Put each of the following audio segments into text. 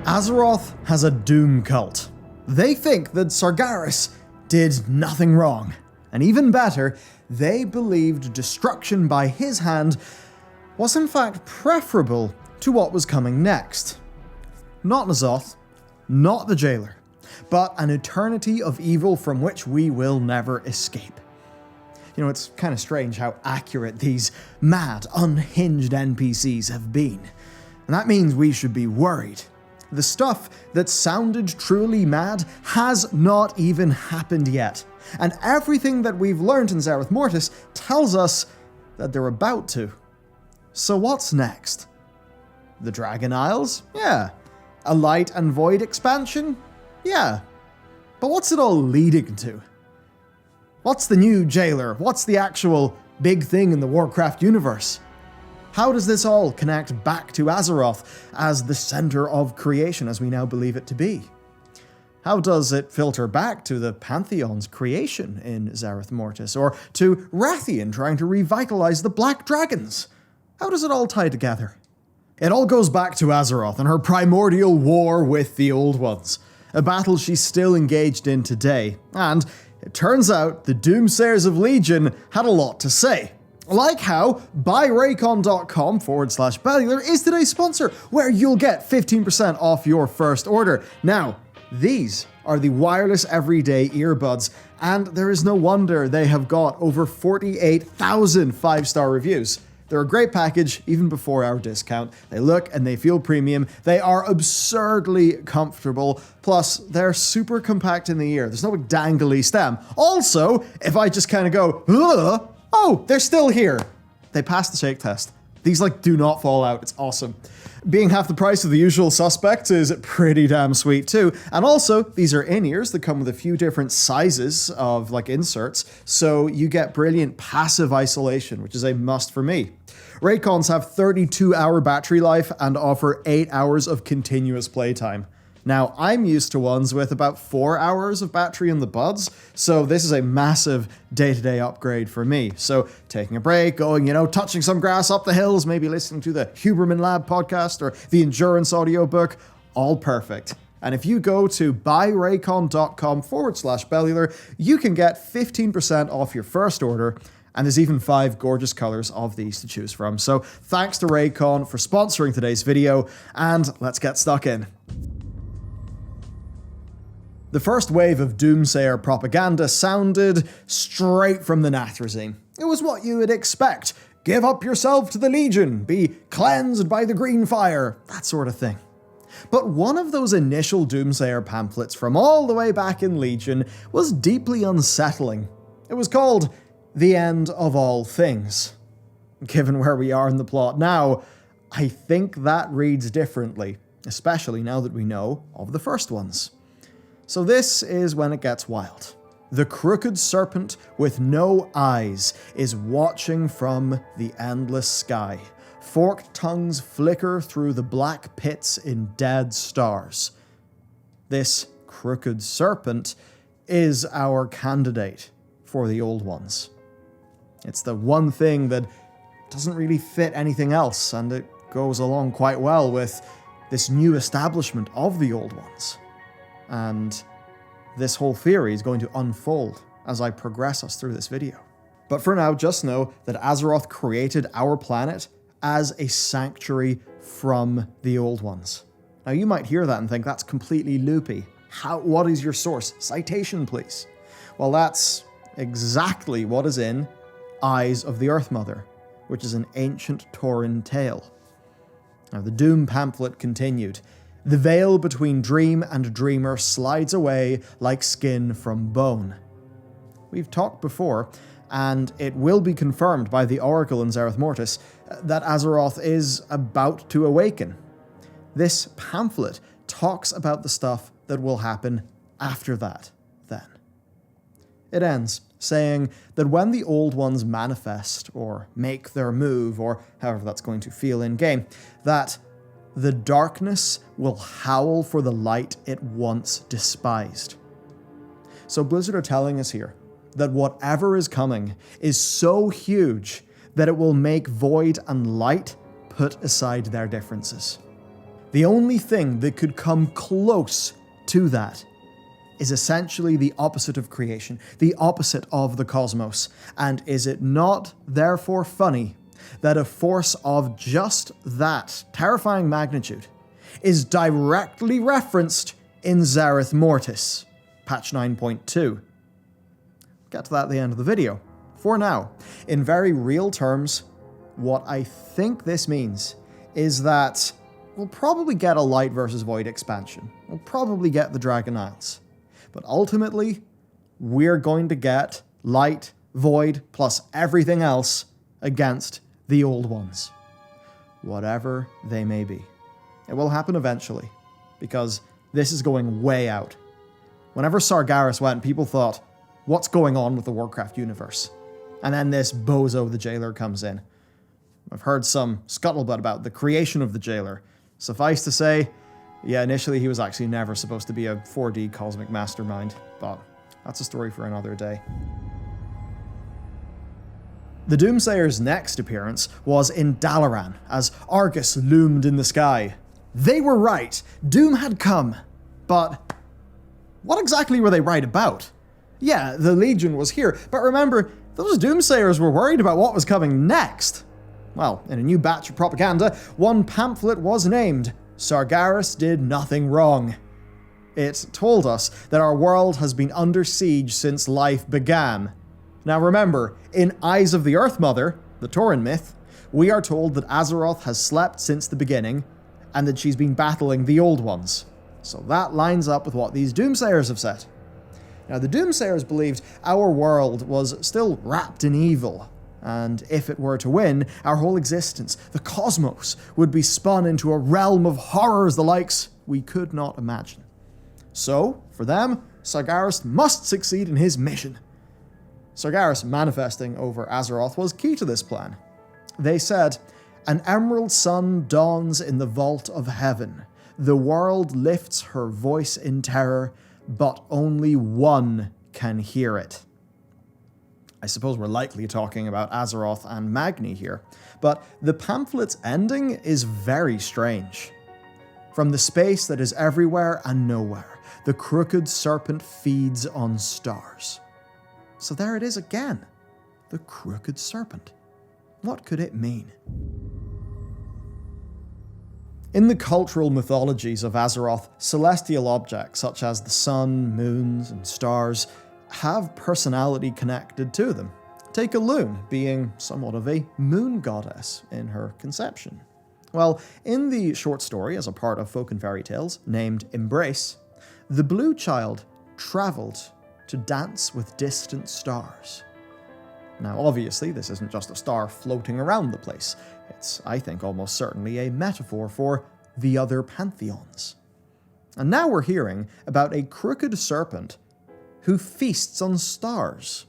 Azeroth has a doom cult. They think that Sargeras did nothing wrong. And even better, they believed destruction by his hand was in fact preferable to what was coming next. Not N'Zoth, not the Jailer, but an eternity of evil from which we will never escape. You know, it's kind of strange how accurate these mad, unhinged NPCs have been. And that means we should be worried. The stuff that sounded truly mad has not even happened yet. And everything that we've learned in Zereth Mortis tells us that they're about to. So what's next? The Dragon Isles? Yeah. A Light and Void expansion? Yeah. But what's it all leading to? What's the new Jailer? What's the actual big thing in the Warcraft universe? How does this all connect back to Azeroth as the center of creation as we now believe it to be? How does it filter back to the Pantheon's creation in Zereth Mortis, or to Rathian trying to revitalize the Black Dragons? How does it all tie together? It all goes back to Azeroth and her primordial war with the Old Ones, a battle she's still engaged in today, and it turns out the doomsayers of Legion had a lot to say. Like how buyraycon.com/Bellular is today's sponsor, where you'll get 15% off your first order. Now, these are the wireless everyday earbuds, and there is no wonder they have got over 48,000 5-star reviews. They're a great package, even before our discount. They look and they feel premium. They are absurdly comfortable. Plus, they're super compact in the ear. There's no dangly stem. Also, if I just kind of go, ugh, oh, they're still here. They passed the shake test. These do not fall out. It's awesome. Being half the price of the usual suspects is pretty damn sweet too. And also, these are in-ears that come with a few different sizes of inserts, so you get brilliant passive isolation, which is a must for me. Raycons have 32-hour battery life and offer 8 hours of continuous playtime. Now, I'm used to ones with about 4 hours of battery in the buds, so this is a massive day-to-day upgrade for me. So taking a break, going, touching some grass up the hills, maybe listening to the Huberman Lab podcast or the Endurance audiobook, all perfect. And if you go to buyraycon.com/Bellular, you can get 15% off your first order, and there's even 5 gorgeous colors of these to choose from. So thanks to Raycon for sponsoring today's video, and let's get stuck in. The first wave of doomsayer propaganda sounded straight from the Nathrezim. It was what you would expect. Give up yourself to the Legion, be cleansed by the green fire, that sort of thing. But one of those initial doomsayer pamphlets from all the way back in Legion was deeply unsettling. It was called The End of All Things. Given where we are in the plot now, I think that reads differently, especially now that we know of the first ones. So this is when it gets wild. The crooked serpent with no eyes is watching from the endless sky. Forked tongues flicker through the black pits in dead stars. This crooked serpent is our candidate for the Old Ones. It's the one thing that doesn't really fit anything else, and it goes along quite well with this new establishment of the Old Ones. And this whole theory is going to unfold as I progress us through this video. But for now, just know that Azeroth created our planet as a sanctuary from the Old Ones. Now you might hear that and think that's completely loopy. What is your source? Citation, please. Well, that's exactly what is in Eyes of the Earth Mother, which is an ancient Tauren tale. Now the Doom pamphlet continued. The veil between dream and dreamer slides away like skin from bone. We've talked before, and it will be confirmed by the Oracle in Zereth Mortis, that Azeroth is about to awaken. This pamphlet talks about the stuff that will happen after that, then. It ends saying that when the Old Ones manifest, or make their move, or however that's going to feel in-game, that the darkness will howl for the light it once despised. So Blizzard are telling us here that whatever is coming is so huge that it will make void and light put aside their differences. The only thing that could come close to that is essentially the opposite of creation, the opposite of the cosmos. And is it not therefore funny that a force of just that terrifying magnitude is directly referenced in Zereth Mortis, patch 9.2? Get to that at the end of the video. For now, in very real terms, what I think this means is that we'll probably get a Light versus Void expansion. We'll probably get the Dragon Isles. But ultimately, we're going to get Light, Void, plus everything else against the Old Ones. Whatever they may be. It will happen eventually, because this is going way out. Whenever Sargeras went, people thought, what's going on with the Warcraft universe? And then this bozo, the Jailer, comes in. I've heard some scuttlebutt about the creation of the Jailer. Suffice to say, yeah, initially he was actually never supposed to be a 4D cosmic mastermind, but that's a story for another day. The Doomsayers' next appearance was in Dalaran, as Argus loomed in the sky. They were right, Doom had come, but what exactly were they right about? Yeah, the Legion was here, but remember, those Doomsayers were worried about what was coming next. Well, in a new batch of propaganda, one pamphlet was named, Sargeras Did Nothing Wrong. It told us that our world has been under siege since life began. Now remember, in Eyes of the Earth Mother, the Tauren myth, we are told that Azeroth has slept since the beginning, and that she's been battling the Old Ones. So that lines up with what these Doomsayers have said. Now the Doomsayers believed our world was still wrapped in evil, and if it were to win, our whole existence, the cosmos, would be spun into a realm of horrors the likes we could not imagine. So, for them, Sargeras must succeed in his mission. Sargeras manifesting over Azeroth was key to this plan. They said, "An emerald sun dawns in the vault of heaven. The world lifts her voice in terror, but only one can hear it." I suppose we're likely talking about Azeroth and Magni here, but the pamphlet's ending is very strange. From the space that is everywhere and nowhere, the crooked serpent feeds on stars. So there it is again, the crooked serpent. What could it mean? In the cultural mythologies of Azeroth, celestial objects such as the sun, moons, and stars have personality connected to them. Take Elune, being somewhat of a moon goddess in her conception. Well, in the short story, as a part of Folk and Fairy Tales, named Embrace, the blue child traveled to dance with distant stars. Now, obviously, this isn't just a star floating around the place. It's, I think, almost certainly a metaphor for the other pantheons. And now we're hearing about a crooked serpent who feasts on stars.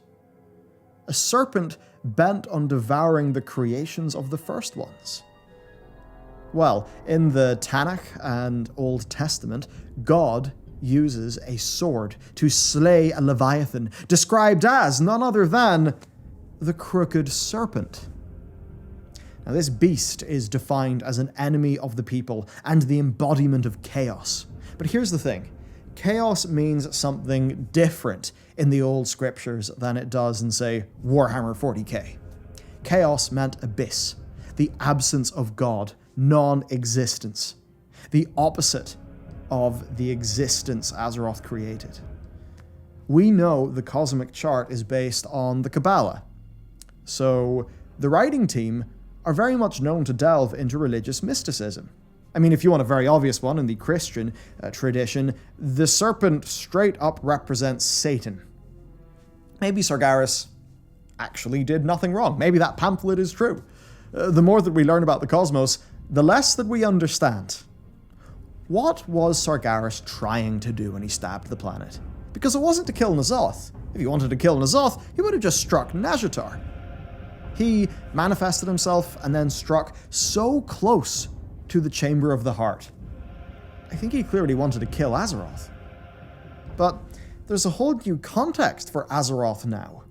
A serpent bent on devouring the creations of the first ones. Well, in the Tanakh and Old Testament, God uses a sword to slay a Leviathan, described as none other than the crooked serpent. Now, this beast is defined as an enemy of the people and the embodiment of chaos. But here's the thing. Chaos means something different in the old scriptures than it does in, say, Warhammer 40k. Chaos meant abyss, the absence of God, non-existence, the opposite of the existence Azeroth created. We know the cosmic chart is based on the Kabbalah, so the writing team are very much known to delve into religious mysticism. I mean, if you want a very obvious one in the Christian tradition, the serpent straight up represents Satan. Maybe Sargeras actually did nothing wrong. Maybe that pamphlet is true. The more that we learn about the cosmos, the less that we understand. What was Sargeras trying to do when he stabbed the planet? Because it wasn't to kill N'Zoth. If he wanted to kill N'Zoth, he would have just struck Nazjatar. He manifested himself and then struck so close to the Chamber of the Heart. I think he clearly wanted to kill Azeroth. But there's a whole new context for Azeroth now,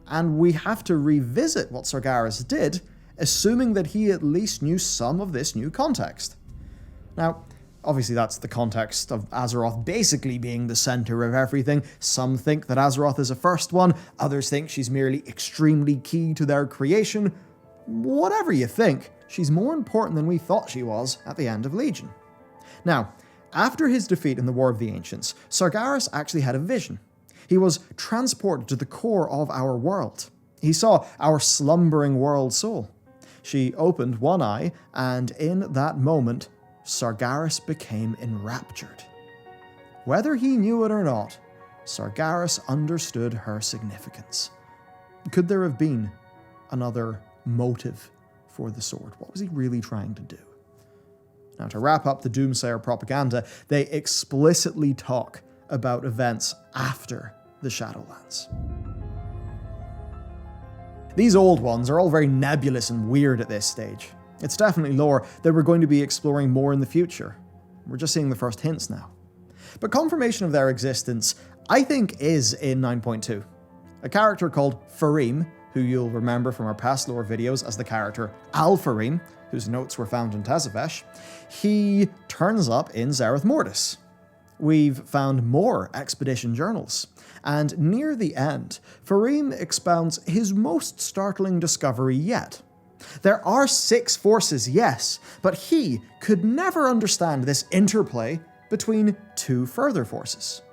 and we have to revisit what Sargeras did, assuming that he at least knew some of this new context. Now, obviously that's the context of Azeroth basically being the center of everything. Some think that Azeroth is a first one, others think she's merely extremely key to their creation. Whatever you think, she's more important than we thought she was at the end of Legion. Now, after his defeat in the War of the Ancients, Sargeras actually had a vision. He was transported to the core of our world. He saw our slumbering world soul. She opened one eye, and in that moment, Sargeras became enraptured. Whether he knew it or not, Sargeras understood her significance. Could there have been another motive for the sword? What was he really trying to do? Now, to wrap up the Doomsayer propaganda, they explicitly talk about events after the Shadowlands. These old ones are all very nebulous and weird at this stage. It's definitely lore that we're going to be exploring more in the future. We're just seeing the first hints now. But confirmation of their existence, I think, is in 9.2. A character called Farim, who you'll remember from our past lore videos as the character Al-Farim, whose notes were found in Tezavesh, he turns up in Zereth Mortis. We've found more expedition journals, and near the end, Farim expounds his most startling discovery yet. There are 6 forces, yes, but he could never understand this interplay between 2 further forces.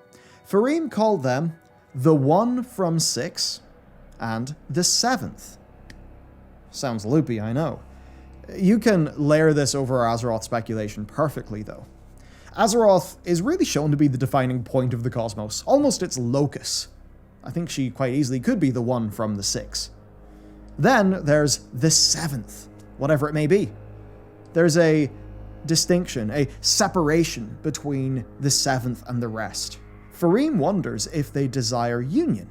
Farim called them the One from 6 and the 7th. Sounds loopy, I know. You can layer this over Azeroth speculation perfectly, though. Azeroth is really shown to be the defining point of the cosmos, almost its locus. I think she quite easily could be the one from the 6. Then there's the 7th, whatever it may be. There's a distinction, a separation between the 7th and the rest. Farim wonders if they desire union.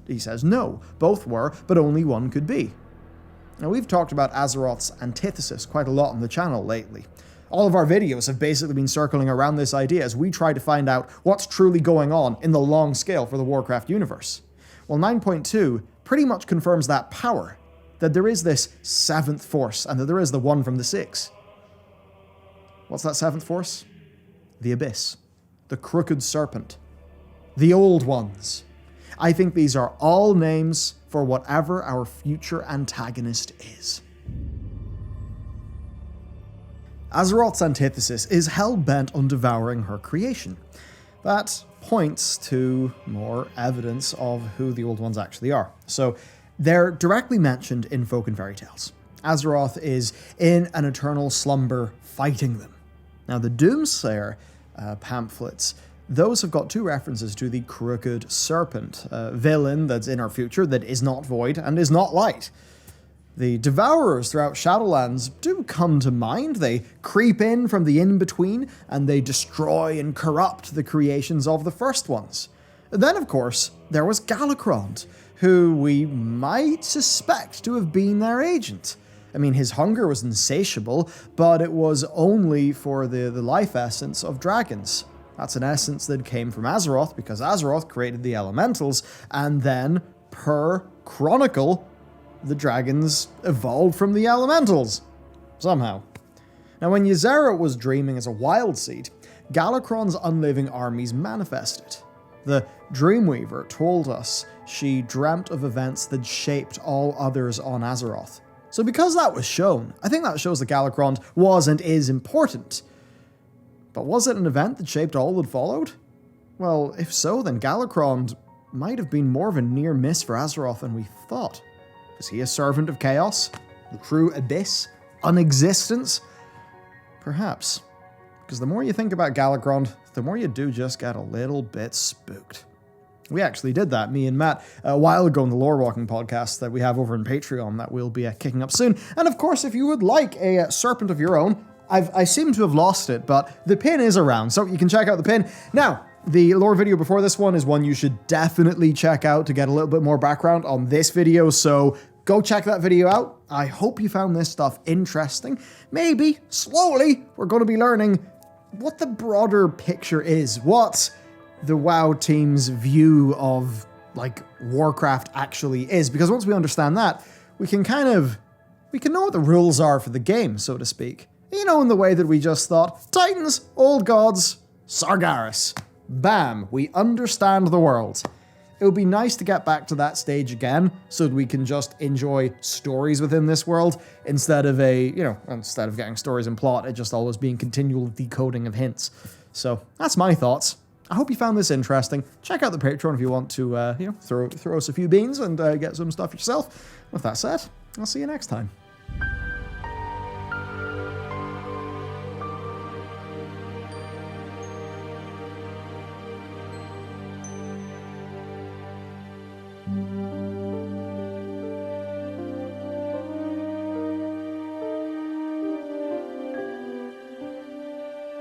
He says no, both were, but only one could be. Now, we've talked about Azeroth's antithesis quite a lot on the channel lately. All of our videos have basically been circling around this idea as we try to find out what's truly going on in the long scale for the Warcraft universe. Well, 9.2 pretty much confirms that power, that there is this 7th force, and that there is the one from the 6. What's that 7th force? The Abyss. The Crooked Serpent. The Old Ones. I think these are all names for whatever our future antagonist is. Azeroth's antithesis is hell-bent on devouring her creation. That points to more evidence of who the Old Ones actually are. So, they're directly mentioned in folk and fairy tales. Azeroth is in an eternal slumber fighting them. Now, the Doomsayer pamphlets, those have got 2 references to the Crooked Serpent, a villain that's in our future that is not void and is not light. The Devourers throughout Shadowlands do come to mind. They creep in from the in-between, and they destroy and corrupt the creations of the first ones. Then, of course, there was Galakrond, who we might suspect to have been their agent. I mean, his hunger was insatiable, but it was only for the life essence of dragons. That's an essence that came from Azeroth, because Azeroth created the elementals, and then, per chronicle, the dragons evolved from the elementals. Somehow. Now, when Ysera was dreaming as a wild seed, Galakrond's unliving armies manifested. The Dreamweaver told us she dreamt of events that shaped all others on Azeroth. So because that was shown, I think that shows that Galakrond was and is important. But was it an event that shaped all that followed? Well, if so, then Galakrond might have been more of a near miss for Azeroth than we thought. Was he a servant of chaos? The true abyss? Unexistence? Perhaps. Because the more you think about Galakrond, the more you do just get a little bit spooked. We actually did that, me and Matt, a while ago in the Lore Walking podcast that we have over on Patreon that will be kicking up soon. And of course, if you would like a serpent of your own, I seem to have lost it, but the pin is around, so you can check out the pin. Now, the lore video before this one is one you should definitely check out to get a little bit more background on this video, so go check that video out. I hope you found this stuff interesting. Maybe, slowly, we're going to be learning what the broader picture is, what the WoW team's view of, Warcraft actually is. Because once we understand that, we can know what the rules are for the game, so to speak. You know, in the way that we just thought, Titans, old gods, Sargeras. Bam, we understand the world. It would be nice to get back to that stage again so that we can just enjoy stories within this world instead of instead of getting stories and plot, it just always being continual decoding of hints. So that's my thoughts. I hope you found this interesting. Check out the Patreon if you want to, throw us a few beans and get some stuff yourself. With that said, I'll see you next time.